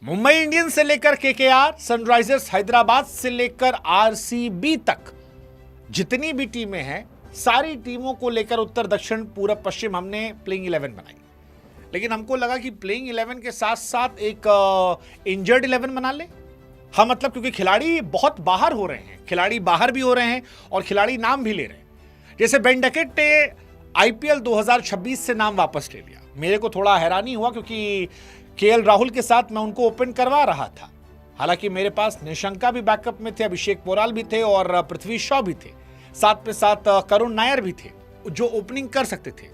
Mumbai Indians से लेकर KKR, Sunrisers Hyderabad से लेकर आरसीबी तक जितनी भी टीमें हैं, सारी टीमों को लेकर उत्तर दक्षिण पूरब पश्चिम हमने प्लेइंग 11 बनाई। लेकिन हमको लगा कि प्लेइंग 11 के साथ साथ एक इंजर्ड 11 बना ले। हाँ, मतलब क्योंकि खिलाड़ी बहुत बाहर हो रहे हैं, खिलाड़ी बाहर भी हो रहे हैं और खिलाड़ी नाम भी ले रहे हैं। जैसे बेन डकेट ने आईपीएल 2026 से नाम वापस ले लिया। मेरे को थोड़ा हैरानी हुआ क्योंकि केएल राहुल के साथ मैं उनको ओपन करवा रहा था। हालांकि मेरे पास निशंका भी बैकअप में थे, अभिषेक पोराल भी थे और पृथ्वी शॉ भी थे, साथ में साथ करुण नायर भी थे जो ओपनिंग कर सकते थे।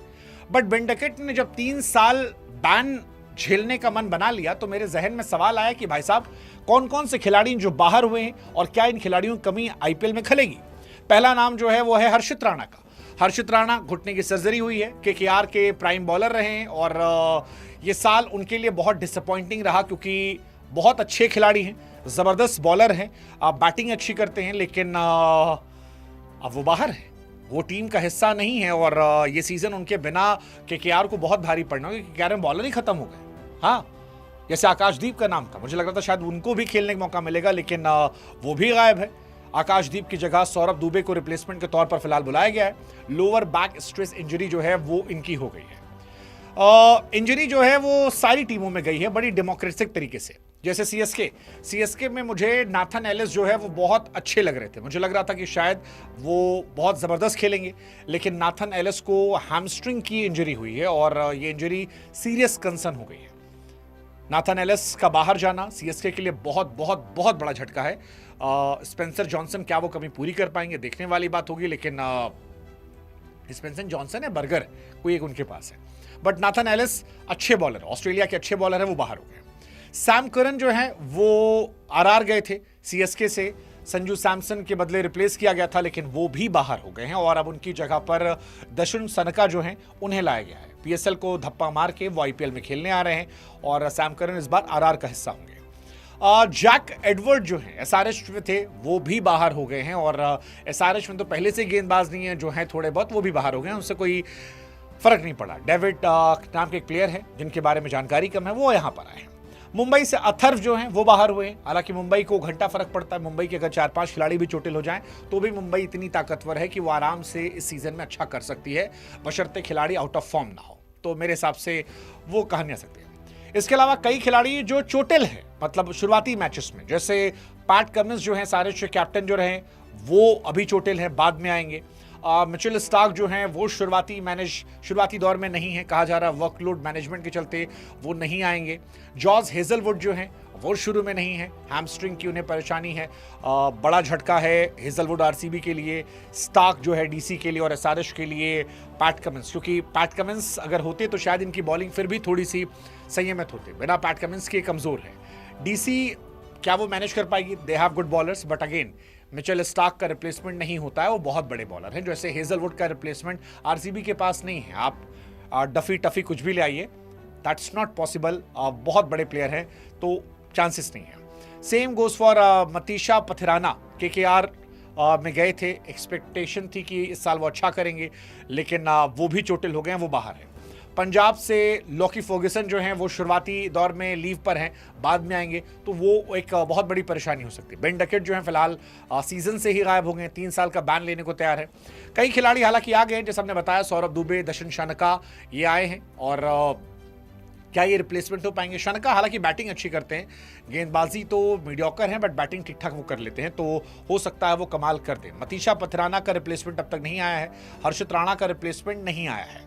बट बेन डकेट ने जब 3 साल बैन झेलने का मन बना लिया तो मेरे जहन में सवाल आया कि भाई साहब, कौन कौन से खिलाड़ी जो बाहर हुए हैं और क्या इन खिलाड़ियों की कमी आईपीएल में खलेगी। पहला नाम जो है वो है हर्षित राणा का। हर्षित राणा घुटने की सर्जरी हुई है, केकेआर के प्राइम बॉलर रहे हैं और ये साल उनके लिए बहुत डिसअपॉइंटिंग रहा क्योंकि बहुत अच्छे खिलाड़ी हैं, जबरदस्त बॉलर हैं, बैटिंग अच्छी करते हैं, लेकिन अब वो बाहर है, वो टीम का हिस्सा नहीं है और ये सीजन उनके बिना केकेआर को बहुत भारी पड़ना क्योंकि केकेआर में बॉलर ही खत्म हो गए। हाँ, जैसे आकाशदीप का नाम था, मुझे लग रहा था शायद उनको भी खेलने का मौका मिलेगा, लेकिन वो भी गायब है। आकाशदीप की जगह सौरभ दुबे को रिप्लेसमेंट के तौर पर फिलहाल बुलाया गया है। लोअर बैक स्ट्रेस इंजरी जो है वो इनकी हो गई है। इंजरी जो है वो सारी टीमों में गई है बड़ी डेमोक्रेटिक तरीके से। जैसे सीएसके में मुझे नाथन एलिस जो है वो बहुत अच्छे लग रहे थे, मुझे लग रहा था कि शायद वो बहुत ज़बरदस्त खेलेंगे, लेकिन नाथन एलिस को हैमस्ट्रिंग की इंजरी हुई है और ये इंजरी सीरियस कंसर्न हो गई है। नाथन एलिस का बाहर जाना सीएसके के लिए बहुत बहुत बहुत बड़ा झटका है। स्पेंसर जॉनसन क्या वो कमी पूरी कर पाएंगे, देखने वाली बात होगी, लेकिन स्पेंसर जॉनसन है, बर्गर कोई एक उनके पास है। बट नाथन एलिस अच्छे बॉलर, ऑस्ट्रेलिया के अच्छे बॉलर है, वो बाहर हो गए। सैम करन जो है वो आरआर गए थे सीएसके से, संजू सैमसन के बदले रिप्लेस किया गया था, लेकिन वो भी बाहर हो गए हैं और अब उनकी जगह पर दशुन सनका जो हैं उन्हें लाया गया है। पीएसएल को धप्पा मार के वो आईपीएल में खेलने आ रहे हैं और सैम करन इस बार आरआर का हिस्सा होंगे। जैक एडवर्ड जो हैं एसआरएच में थे वो भी बाहर हो गए हैं और एसआरएच में तो पहले से गेंदबाज नहीं है, जो हैं थोड़े बहुत वो भी बाहर हो गए हैं, उनसे कोई फर्क नहीं पड़ा। डेविड नाम के एक प्लेयर है जिनके बारे में जानकारी कम है, वो यहाँ पर आए हैं। मुंबई से अथर्व जो हैं वो बाहर हुए हैं। हालांकि मुंबई को घंटा फर्क पड़ता है, मुंबई के अगर 4-5 खिलाड़ी भी चोटिल हो जाएं तो भी मुंबई इतनी ताकतवर है कि वो आराम से इस सीजन में अच्छा कर सकती है, बशर्ते खिलाड़ी आउट ऑफ फॉर्म ना हो। तो मेरे हिसाब से वो कहा नहीं आ सकती है। इसके अलावा कई खिलाड़ी जो चोटिल हैं, मतलब शुरुआती मैचेस में, जैसे पैट कमिंस जो हैं सारे कैप्टन जो रहे वो अभी चोटिल हैं, बाद में आएंगे। मिचेल स्टार्क जो हैं वो शुरुआती दौर में नहीं है, कहा जा रहा है वर्कलोड मैनेजमेंट के चलते वो नहीं आएंगे। जॉर्ज हेजलवुड जो हैं वो शुरू में नहीं है, हैमस्ट्रिंग की उन्हें परेशानी है, बड़ा झटका है हेजलवुड आरसीबी के लिए, स्टार्क जो है डीसी के लिए और एसआरएच के लिए पैट कमिंस, क्योंकि पैट कमिंस अगर होते तो शायद इनकी बॉलिंग फिर भी थोड़ी सी संयमित होते, बिना पैट कमिंस के कमजोर है। डीसी क्या वो मैनेज कर पाएगी? They have good bowlers, but again Mitchell Starc का रिप्लेसमेंट नहीं होता है, वो बहुत बड़े बॉलर हैं। जैसे हेजलवुड का रिप्लेसमेंट आरसीबी के पास नहीं है, आप डफी टफी कुछ भी ले आइए, दैट्स नॉट पॉसिबल। बहुत बड़े प्लेयर हैं तो चांसेस नहीं है। Same goes for Matheesha Pathirana, KKR में गए थे, एक्सपेक्टेशन थी कि इस साल वो अच्छा करेंगे, लेकिन वो भी चोटिल हो गए हैं, वो बाहर है। पंजाब से लॉकी फर्ग्यूसन जो हैं वो शुरुआती दौर में लीव पर हैं, बाद में आएंगे, तो वो एक बहुत बड़ी परेशानी हो सकती है। बेन डकेट जो हैं फिलहाल सीजन से ही गायब हो गए, 3 साल का बैन लेने को तैयार है। कई खिलाड़ी हालांकि आ गए हैं, जैसे हमने बताया, सौरभ दुबे, दशन शनका ये आए हैं और क्या ये रिप्लेसमेंट हो पाएंगे? शनका हालांकि बैटिंग अच्छी करते हैं, गेंदबाजी तो मीडियोकर हैं, बट बैटिंग ठीक ठाक वो कर लेते हैं, तो हो सकता है वो कमाल कर दें। मतीशा पथिराना का रिप्लेसमेंट अब तक नहीं आया है, हर्षित राणा का रिप्लेसमेंट नहीं आया है।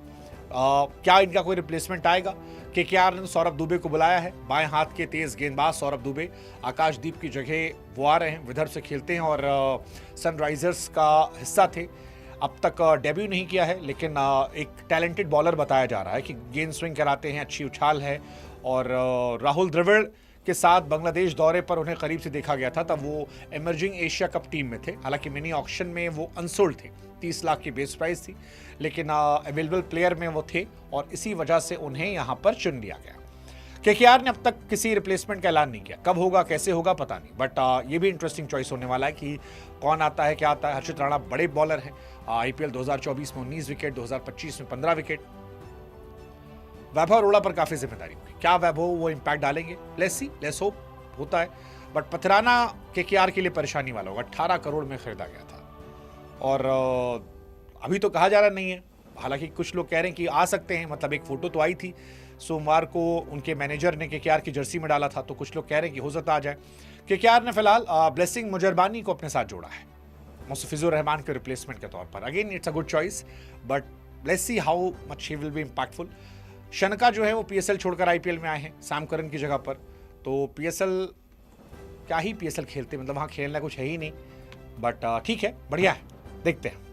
क्या इनका कोई रिप्लेसमेंट आएगा? केकेआर ने सौरभ दुबे को बुलाया है, बाएं हाथ के तेज गेंदबाज सौरभ दुबे आकाशदीप की जगह वो आ रहे हैं, विदर्भ से खेलते हैं और सनराइजर्स का हिस्सा थे। अब तक डेब्यू नहीं किया है, लेकिन एक टैलेंटेड बॉलर बताया जा रहा है कि गेंद स्विंग कराते हैं, अच्छी उछाल है और राहुल द्रविड़ के साथ बांग्लादेश दौरे पर उन्हें करीब से देखा गया था, तब वो इमर्जिंग एशिया कप टीम में थे। हालांकि मिनी ऑक्शन में वो अनसोल्ड थे, 30 लाख की बेस प्राइस थी, लेकिन अवेलेबल प्लेयर में वो थे और इसी वजह से उन्हें यहां पर चुन लिया गया। केकेआर ने अब तक किसी रिप्लेसमेंट का ऐलान नहीं किया, कब होगा कैसे होगा पता नहीं, बट ये भी इंटरेस्टिंग चॉइस होने वाला है कि कौन आता है क्या आता है। हर्षित राणा बड़े बॉलर हैं, आईपीएल 2024 में 19 विकेट, 2025 में 15 विकेट, वैभव अरोड़ा पर काफी जिम्मेदारी होगी। क्या वैभव वो इम्पैक्ट डालेंगे? लेट्स सी, लेट्स होप होता है। बट पथराना केकेआर के लिए परेशानी वाला होगा। 18 करोड़ में खरीदा गया था और अभी तो कहा जा रहा नहीं है। हालांकि कुछ लोग कह रहे हैं कि आ सकते हैं, मतलब एक फोटो तो आई थी सोमवार को, उनके मैनेजर ने केकेआर की जर्सी में डाला था, तो कुछ लोग कह रहे हैं कि हो सकता आ जाए। केकेआर ने फिलहाल ब्लेसिंग मुजरबानी को अपने साथ जोड़ा है मुस्तफिजुर रहमान के रिप्लेसमेंट के तौर पर। Again it's a good choice, but let's see how much he will be impactful. Shanaka जो है वो पीएसएल छोड़कर आईपीएल में आए हैं सैम करन की जगह पर, तो पीएसएल क्या ही पीएसएल खेलते, मतलब वहाँ खेलना कुछ है ही नहीं। बट ठीक है, बढ़िया है, देखते हैं।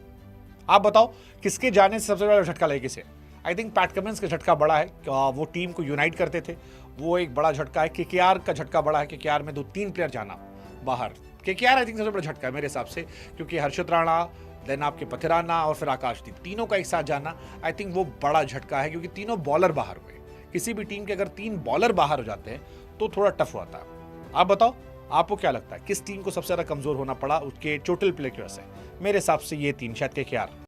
आप बताओ किसके जाने से सबसे बड़ा झटका लगे किसे? आई थिंक पैट कमिंस का झटका बड़ा है, वो टीम को यूनाइट करते थे, वो एक बड़ा झटका है। केकेआर का झटका बड़ा है, केकेआर में 2-3 प्लेयर जाना बाहर। केकेआर आई थिंक सबसे बड़ा झटका है मेरे हिसाब से, क्योंकि हर्षित राणा, देन आपके पथिराना और फिर आकाशदीप, तीनों का एक साथ जाना आई थिंक वो बड़ा झटका है, क्योंकि तीनों बॉलर बाहर हुए। किसी भी टीम के अगर 3 बॉलर बाहर हो जाते हैं तो थोड़ा टफ होता है। आप बताओ आपको क्या लगता है किस टीम को सबसे ज्यादा कमजोर होना पड़ा उसके टोटल प्ले की वजह से? मेरे हिसाब से ये 3 शायद केकेआर।